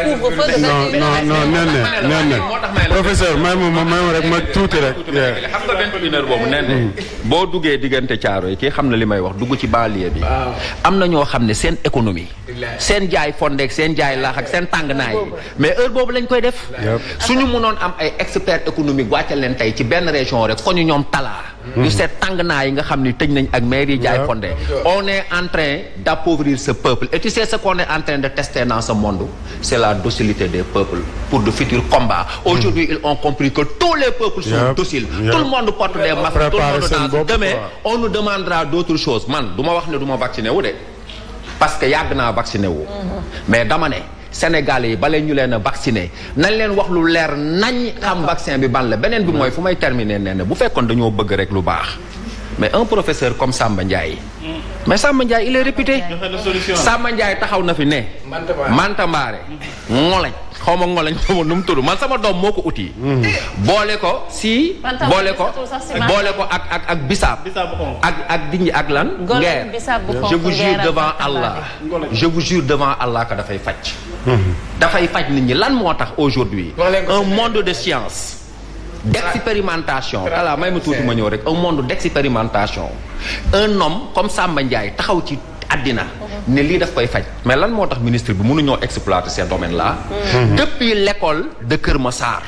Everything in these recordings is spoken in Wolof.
couvre-feu de 21h. non professeur may ma rek ma tuuti rek. xam nga 21h boobu nee boo duggee diggante caaro yi kii xam na li may wax dugg ci banlieue bi. am na ñoo xam ne seen économie. seen jaay fondeek seen jaay laax ak seen tàng naay mais heure boobu lañ koy def. suñu mënoon am ay experts économiques wàccal leen tey ci benn région rek ko ñu ñoom talaa. ñu seet tàng naay yi nga xam ni tëj nañ ak maire yi jaay fonde. on est en train d'appauvrir ce peuple et tu sais ce qu'on est en train de tester dans ce monde c'est la docilité des peuples pour de futurs combats. Aujourd'hui ils ont compris que tous les peuples sont dociles. Tout le monde porte des masques, tout le monde danse. Demain on nous demandera d'autres choses. Man du ma wax ne du ma vacciné wu de parce que yàgg naa vacciné wu mais dama ne Sénégalais yi bale ñu leen a vacciné nañ leen wax lu leer nañ xam vaccin bi ban la beneen bi mooy fu may terminer nee na bu fekkoon dañoo bëgg rek lu baax mais un professeur comme Samba Ndiaye mais Samba Ndiaye il est réputé. Samba Ndiaye taxaw na fi ne Manta Mbaare ngolañ xaw ma ngolañ xaw ma nu mu tudd man sama doom moo ko uti boole ko si boole ko ak bisaab ak dinji ak lan ngeer je vous jure devant Allah je vous jure devant Allah que dafay faj dafay faj nit ñi lan moo tax aujourd'hui un monde de science d'expérimentation voilà may ma tuuti ma ñëw rek un monde d'expérimentation un homme comme Samba Ndiaye taxaw ci àddina ne lii daf koy faj mais lan moo tax ministre bi mënuñoo exploiter ces domaines là depuis l'école de Kër Massar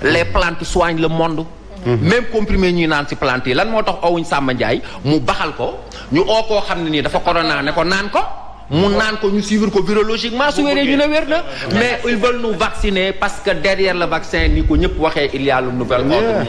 les plantes soignent le monde même comprimé ñuy naan ci plantes yi lan moo tax owuñ Samba Ndiaye mu baxal ko ñu oo koo xam ne nii dafa corona ne ko naan ko mu naan ko ñu suivre ko virologiquement su wéree ñu ne wér na mais ils veulent nous vacciner parce que derrière le vaccin ni ko ñëpp waxee il y a le nouvel ordre